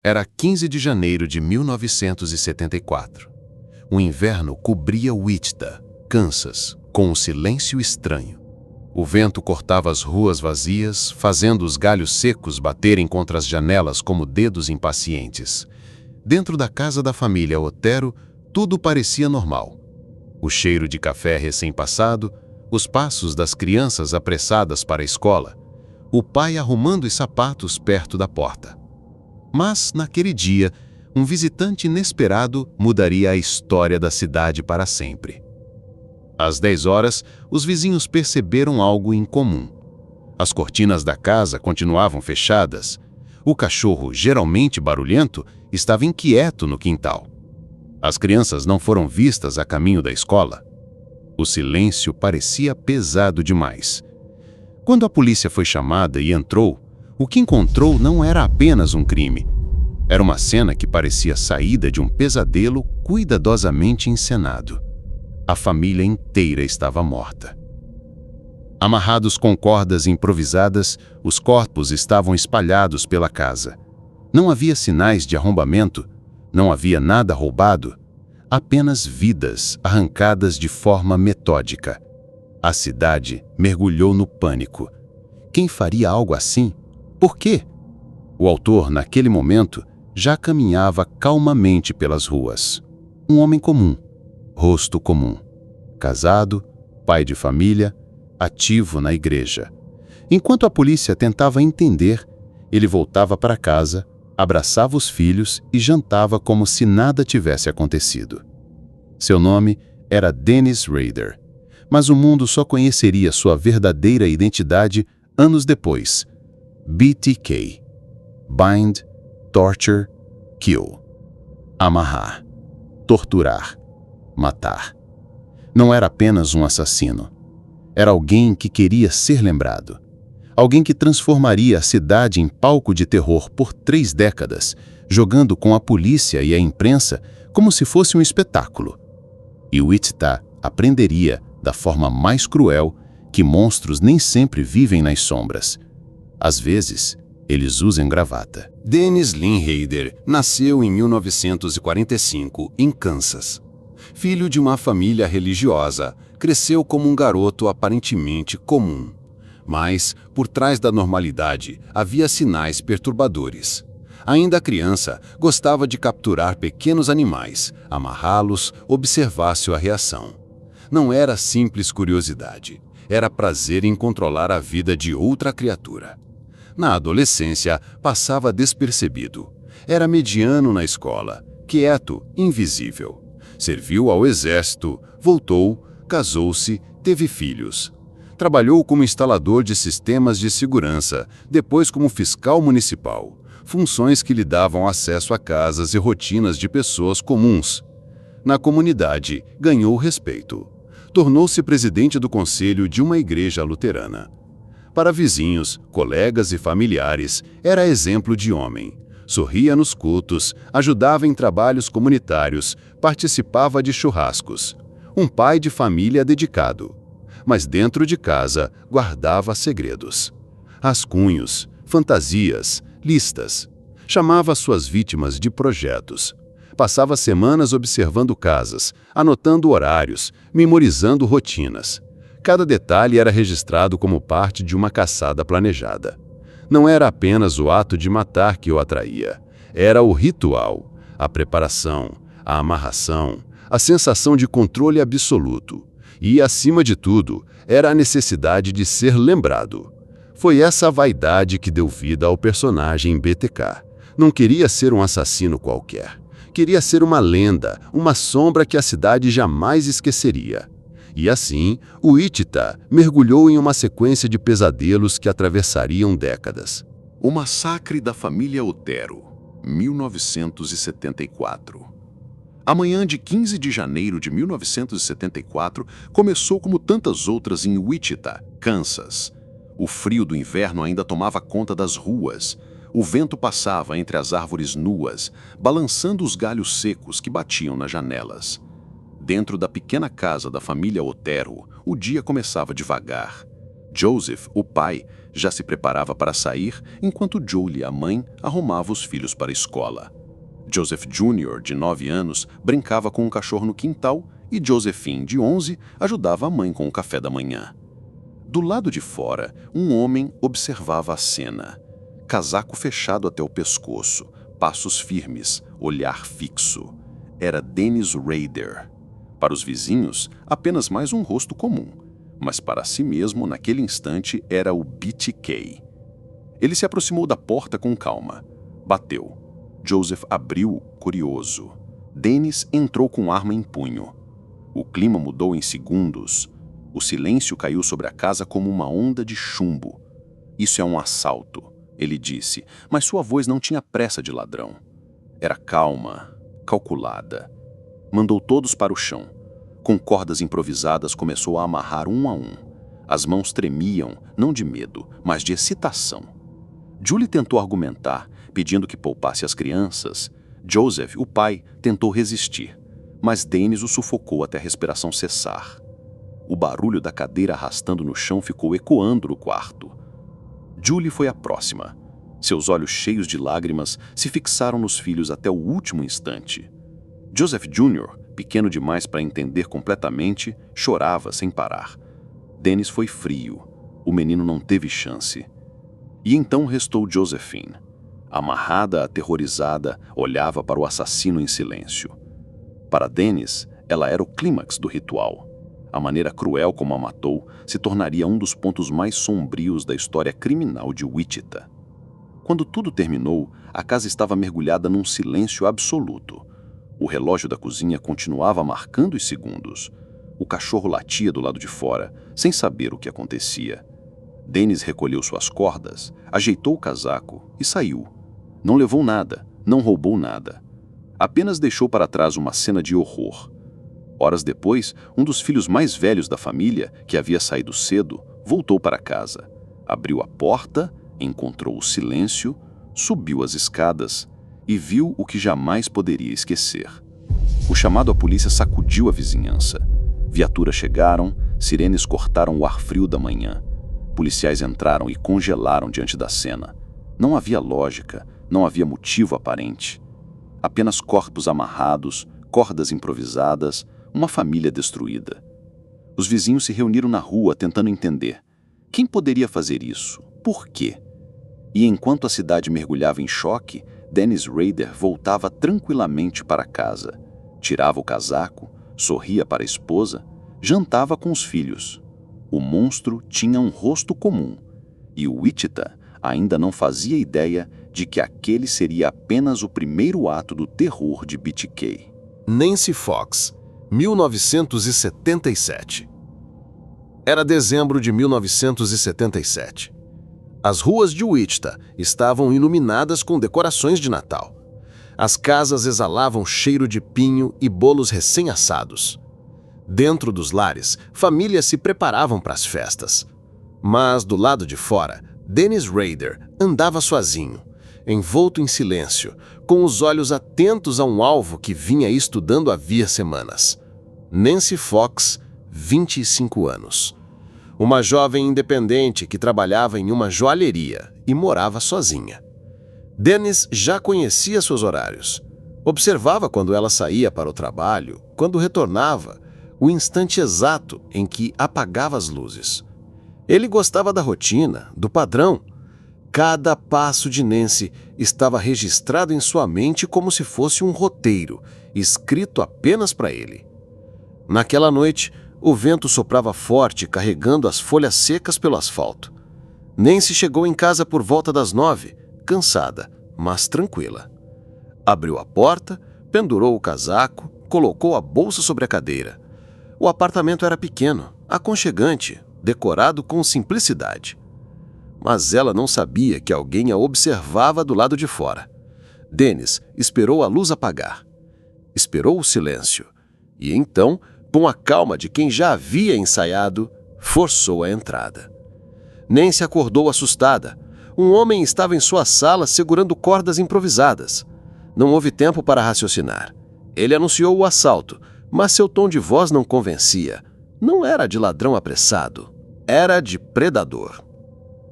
Era 15 de janeiro de 1974. O inverno cobria Wichita, Kansas, com um silêncio estranho. O vento cortava as ruas vazias, fazendo os galhos secos baterem contra as janelas como dedos impacientes. Dentro da casa da família Otero, tudo parecia normal. O cheiro de café recém-passado, os passos das crianças apressadas para a escola, o pai arrumando os sapatos perto da porta. Mas, naquele dia, um visitante inesperado mudaria a história da cidade para sempre. Às 10 horas, os vizinhos perceberam algo incomum. As cortinas da casa continuavam fechadas. O cachorro, geralmente barulhento, estava inquieto no quintal. As crianças não foram vistas a caminho da escola. O silêncio parecia pesado demais. Quando a polícia foi chamada e entrou, o que encontrou não era apenas um crime. Era uma cena que parecia saída de um pesadelo cuidadosamente encenado. A família inteira estava morta. Amarrados com cordas improvisadas, os corpos estavam espalhados pela casa. Não havia sinais de arrombamento, não havia nada roubado, apenas vidas arrancadas de forma metódica. A cidade mergulhou no pânico. Quem faria algo assim? Por quê? O autor, naquele momento, já caminhava calmamente pelas ruas. Um homem comum, rosto comum, casado, pai de família, ativo na igreja. Enquanto a polícia tentava entender, ele voltava para casa, abraçava os filhos e jantava como se nada tivesse acontecido. Seu nome era Dennis Rader, mas o mundo só conheceria sua verdadeira identidade anos depois. BTK. Bind, Torture, Kill. Amarrar, torturar, matar. Não era apenas um assassino. Era alguém que queria ser lembrado. Alguém que transformaria a cidade em palco de terror por 3 décadas, jogando com a polícia e a imprensa como se fosse um espetáculo. E Wichita aprenderia, da forma mais cruel, que monstros nem sempre vivem nas sombras. Às vezes, eles usam gravata. Dennis Lynn Rader nasceu em 1945, em Kansas. Filho de uma família religiosa, cresceu como um garoto aparentemente comum. Mas, por trás da normalidade, havia sinais perturbadores. Ainda criança, gostava de capturar pequenos animais, amarrá-los, observar sua reação. Não era simples curiosidade, era prazer em controlar a vida de outra criatura. Na adolescência, passava despercebido. Era mediano na escola, quieto, invisível. Serviu ao exército, voltou, casou-se, teve filhos. Trabalhou como instalador de sistemas de segurança, depois como fiscal municipal, funções que lhe davam acesso a casas e rotinas de pessoas comuns. Na comunidade, ganhou respeito. Tornou-se presidente do conselho de uma igreja luterana. Para vizinhos, colegas e familiares, era exemplo de homem. Sorria nos cultos, ajudava em trabalhos comunitários, participava de churrascos. Um pai de família dedicado. Mas dentro de casa, guardava segredos. Rascunhos, fantasias, listas. Chamava suas vítimas de projetos. Passava semanas observando casas, anotando horários, memorizando rotinas. Cada detalhe era registrado como parte de uma caçada planejada. Não era apenas o ato de matar que o atraía. Era o ritual, a preparação, a amarração, a sensação de controle absoluto. E, acima de tudo, era a necessidade de ser lembrado. Foi essa vaidade que deu vida ao personagem BTK. Não queria ser um assassino qualquer. Queria ser uma lenda, uma sombra que a cidade jamais esqueceria. E assim, o Wichita mergulhou em uma sequência de pesadelos que atravessariam décadas. O massacre da família Otero, 1974. A manhã de 15 de janeiro de 1974 começou como tantas outras em Wichita, Kansas. O frio do inverno ainda tomava conta das ruas. O vento passava entre as árvores nuas, balançando os galhos secos que batiam nas janelas. Dentro da pequena casa da família Otero, o dia começava devagar. Joseph, o pai, já se preparava para sair, enquanto Julie, a mãe, arrumava os filhos para a escola. Joseph Jr., de 9 anos, brincava com um cachorro no quintal e Josephine, de 11, ajudava a mãe com o café da manhã. Do lado de fora, um homem observava a cena. Casaco fechado até o pescoço, passos firmes, olhar fixo. Era Dennis Rader. Para os vizinhos, apenas mais um rosto comum, mas para si mesmo, naquele instante, era o BTK. Ele se aproximou da porta com calma. Bateu. Joseph abriu, curioso. Dennis entrou com arma em punho. O clima mudou em segundos. O silêncio caiu sobre a casa como uma onda de chumbo. Isso é um assalto, ele disse, mas sua voz não tinha pressa de ladrão. Era calma, calculada. Mandou todos para o chão. Com cordas improvisadas, começou a amarrar um a um. As mãos tremiam, não de medo, mas de excitação. Julie tentou argumentar, pedindo que poupasse as crianças. Joseph, o pai, tentou resistir, mas Dennis o sufocou até a respiração cessar. O barulho da cadeira arrastando no chão ficou ecoando no quarto. Julie foi a próxima. Seus olhos cheios de lágrimas se fixaram nos filhos até o último instante. Joseph Jr., pequeno demais para entender completamente, chorava sem parar. Dennis foi frio. O menino não teve chance. E então restou Josephine. Amarrada, aterrorizada, olhava para o assassino em silêncio. Para Dennis, ela era o clímax do ritual. A maneira cruel como a matou se tornaria um dos pontos mais sombrios da história criminal de Wichita. Quando tudo terminou, a casa estava mergulhada num silêncio absoluto. O relógio da cozinha continuava marcando os segundos. O cachorro latia do lado de fora, sem saber o que acontecia. Dennis recolheu suas cordas, ajeitou o casaco e saiu. Não levou nada, não roubou nada. Apenas deixou para trás uma cena de horror. Horas depois, um dos filhos mais velhos da família, que havia saído cedo, voltou para casa. Abriu a porta, encontrou o silêncio, subiu as escadas e viu o que jamais poderia esquecer. O chamado à polícia sacudiu a vizinhança. Viaturas chegaram, sirenes cortaram o ar frio da manhã. Policiais entraram e congelaram diante da cena. Não havia lógica, não havia motivo aparente. Apenas corpos amarrados, cordas improvisadas, uma família destruída. Os vizinhos se reuniram na rua tentando entender. Quem poderia fazer isso? Por quê? E enquanto a cidade mergulhava em choque, Dennis Rader voltava tranquilamente para casa. Tirava o casaco, sorria para a esposa, jantava com os filhos. O monstro tinha um rosto comum, e o Wichita ainda não fazia ideia de que aquele seria apenas o primeiro ato do terror de BTK. Nancy Fox, 1977. Era dezembro de 1977. As ruas de Wichita estavam iluminadas com decorações de Natal. As casas exalavam cheiro de pinho e bolos recém-assados. Dentro dos lares, famílias se preparavam para as festas. Mas, do lado de fora, Dennis Rader andava sozinho, envolto em silêncio, com os olhos atentos a um alvo que vinha estudando havia semanas. Nancy Fox, 25 anos. Uma jovem independente que trabalhava em uma joalheria e morava sozinha. Dennis já conhecia seus horários. Observava quando ela saía para o trabalho, quando retornava, o instante exato em que apagava as luzes. Ele gostava da rotina, do padrão. Cada passo de Nancy estava registrado em sua mente como se fosse um roteiro, escrito apenas para ele. Naquela noite, o vento soprava forte, carregando as folhas secas pelo asfalto. Nancy chegou em casa por volta das 9, cansada, mas tranquila. Abriu a porta, pendurou o casaco, colocou a bolsa sobre a cadeira. O apartamento era pequeno, aconchegante, decorado com simplicidade. Mas ela não sabia que alguém a observava do lado de fora. Dennis esperou a luz apagar. Esperou o silêncio. E então, com a calma de quem já havia ensaiado, forçou a entrada. Nancy acordou assustada. Um homem estava em sua sala segurando cordas improvisadas. Não houve tempo para raciocinar. Ele anunciou o assalto, mas seu tom de voz não convencia. Não era de ladrão apressado. era de predador.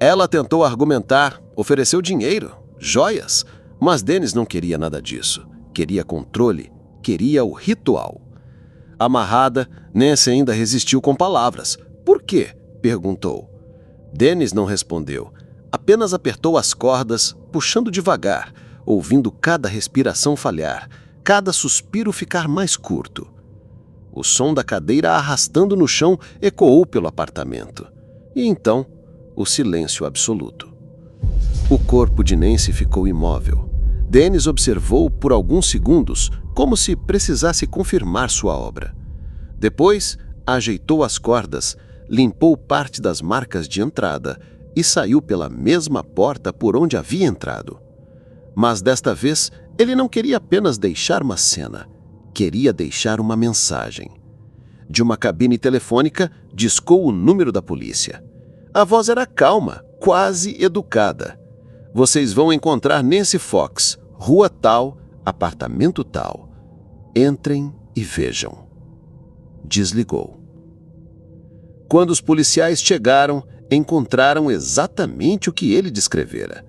Ela tentou argumentar, ofereceu dinheiro, joias, mas Dennis não queria nada disso. Queria controle, queria o ritual. Amarrada, Nancy ainda resistiu com palavras. Por quê? Perguntou. Dennis não respondeu. Apenas apertou as cordas, puxando devagar, ouvindo cada respiração falhar, cada suspiro ficar mais curto. O som da cadeira arrastando no chão ecoou pelo apartamento. E então, o silêncio absoluto. O corpo de Nancy ficou imóvel. Dennis observou por alguns segundos, como se precisasse confirmar sua obra. Depois, ajeitou as cordas, limpou parte das marcas de entrada e saiu pela mesma porta por onde havia entrado. Mas desta vez, ele não queria apenas deixar uma cena. Queria deixar uma mensagem. De uma cabine telefônica, discou o número da polícia. A voz era calma, quase educada. Vocês vão encontrar Nancy Fox, rua tal, apartamento tal. Entrem e vejam. Desligou. Quando os policiais chegaram, encontraram exatamente o que ele descrevera.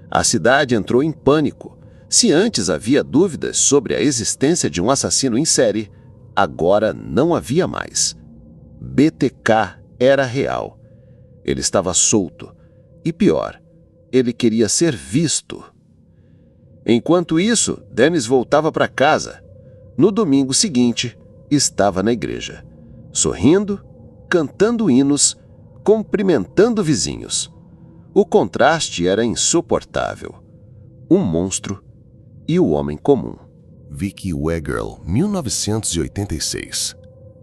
A cidade entrou em pânico. Se antes havia dúvidas sobre a existência de um assassino em série, agora não havia mais. BTK era real. Ele estava solto. E pior, ele queria ser visto. Enquanto isso, Dennis voltava para casa. No domingo seguinte, estava na igreja, sorrindo, cantando hinos, cumprimentando vizinhos. O contraste era insuportável. Um monstro e o homem comum. Vicki Wegerle, 1986.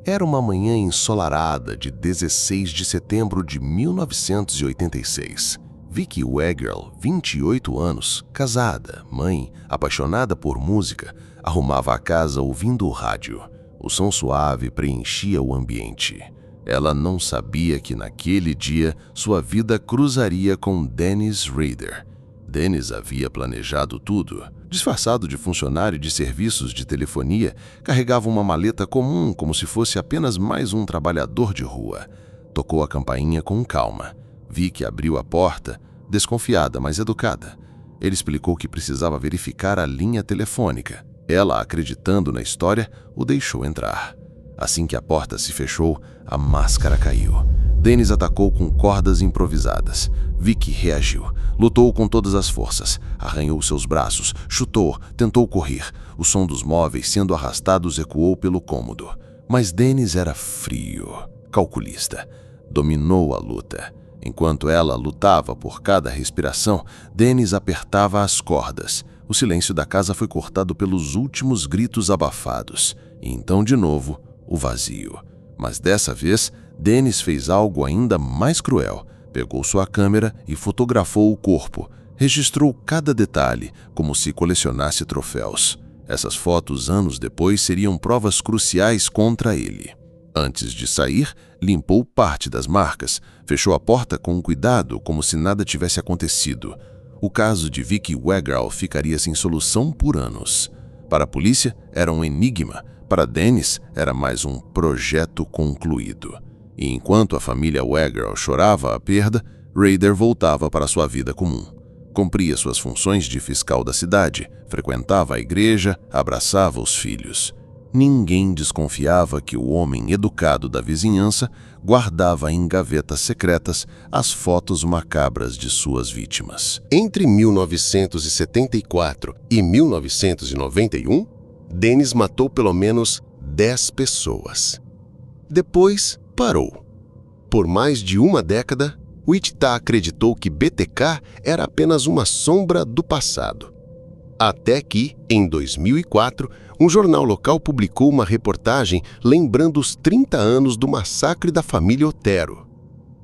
Era uma manhã ensolarada de 16 de setembro de 1986. Vicki Wegerle, 28 anos, casada, mãe, apaixonada por música, arrumava a casa ouvindo o rádio. O som suave preenchia o ambiente. Ela não sabia que naquele dia sua vida cruzaria com Dennis Rader. Dennis havia planejado tudo. Disfarçado de funcionário de serviços de telefonia, carregava uma maleta comum como se fosse apenas mais um trabalhador de rua. Tocou a campainha com calma. Vicki abriu a porta, desconfiada, mas educada. Ele explicou que precisava verificar a linha telefônica. Ela, acreditando na história, o deixou entrar. Assim que a porta se fechou, a máscara caiu. Dennis atacou com cordas improvisadas. Vicki reagiu. Lutou com todas as forças. Arranhou seus braços, chutou, tentou correr. O som dos móveis sendo arrastados ecoou pelo cômodo. Mas Dennis era frio, calculista. Dominou a luta. Enquanto ela lutava por cada respiração, Dennis apertava as cordas. O silêncio da casa foi cortado pelos últimos gritos abafados. E então, de novo, o vazio. Mas dessa vez, Dennis fez algo ainda mais cruel. Pegou sua câmera e fotografou o corpo. Registrou cada detalhe, como se colecionasse troféus. Essas fotos, anos depois, seriam provas cruciais contra ele. Antes de sair, limpou parte das marcas, fechou a porta com cuidado, como se nada tivesse acontecido. O caso de Vicki Wegerle ficaria sem solução por anos. Para a polícia, era um enigma. Para Dennis, era mais um projeto concluído. E enquanto a família Wegerle chorava a perda, Rader voltava para sua vida comum. Cumpria suas funções de fiscal da cidade, frequentava a igreja, abraçava os filhos. Ninguém desconfiava que o homem educado da vizinhança guardava em gavetas secretas as fotos macabras de suas vítimas. Entre 1974 e 1991, Dennis matou pelo menos 10 pessoas. Depois, parou. Por mais de uma década, Wichita acreditou que BTK era apenas uma sombra do passado. Até que, em 2004, um jornal local publicou uma reportagem lembrando os 30 anos do massacre da família Otero.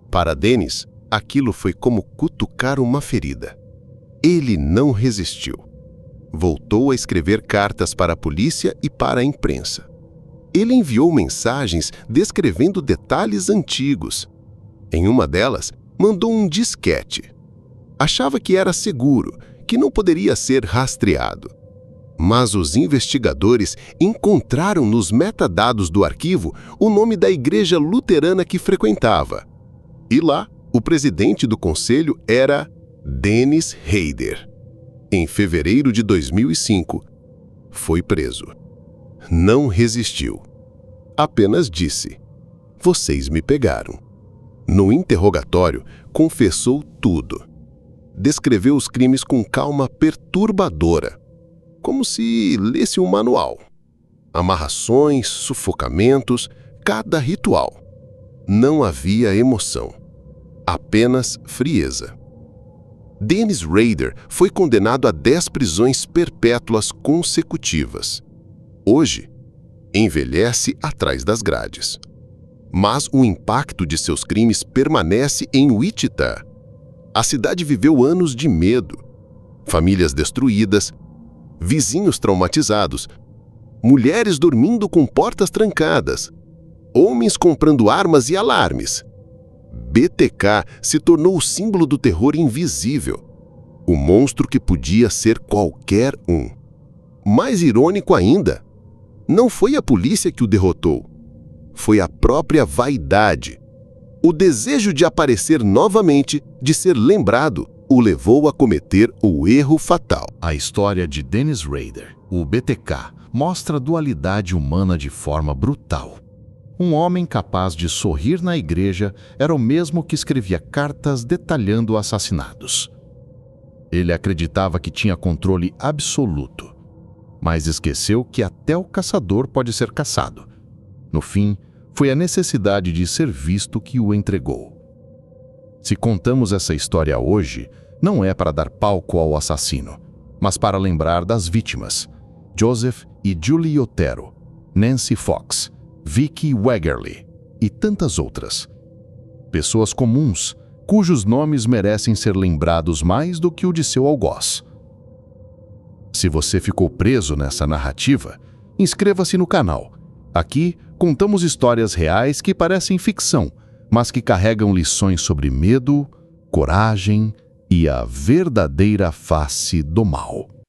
Para Dennis, aquilo foi como cutucar uma ferida. Ele não resistiu. Voltou a escrever cartas para a polícia e para a imprensa. Ele enviou mensagens descrevendo detalhes antigos. Em uma delas, mandou um disquete. Achava que era seguro, que não poderia ser rastreado. Mas os investigadores encontraram nos metadados do arquivo o nome da igreja luterana que frequentava. E lá, o presidente do conselho era Dennis Rader. Em fevereiro de 2005, foi preso. Não resistiu. Apenas disse: "Vocês me pegaram." No interrogatório, confessou tudo. Descreveu os crimes com calma perturbadora, como se lesse um manual. Amarrações, sufocamentos, cada ritual. Não havia emoção, apenas frieza. Dennis Rader foi condenado a 10 prisões perpétuas consecutivas. Hoje, envelhece atrás das grades. Mas o impacto de seus crimes permanece em Wichita. A cidade viveu anos de medo, famílias destruídas, vizinhos traumatizados, mulheres dormindo com portas trancadas, homens comprando armas e alarmes. BTK se tornou o símbolo do terror invisível, o monstro que podia ser qualquer um. Mais irônico ainda, não foi a polícia que o derrotou, foi a própria vaidade. O desejo de aparecer novamente, de ser lembrado, o levou a cometer o erro fatal. A história de Dennis Rader, o BTK, mostra a dualidade humana de forma brutal. Um homem capaz de sorrir na igreja era o mesmo que escrevia cartas detalhando assassinatos. Ele acreditava que tinha controle absoluto, mas esqueceu que até o caçador pode ser caçado. No fim, foi a necessidade de ser visto que o entregou. Se contamos essa história hoje, não é para dar palco ao assassino, mas para lembrar das vítimas: Joseph e Julie Otero, Nancy Fox, Vicky Wegerle e tantas outras. Pessoas comuns, cujos nomes merecem ser lembrados mais do que o de seu algoz. Se você ficou preso nessa narrativa, inscreva-se no canal. Aqui, contamos histórias reais que parecem ficção, mas que carregam lições sobre medo, coragem e a verdadeira face do mal.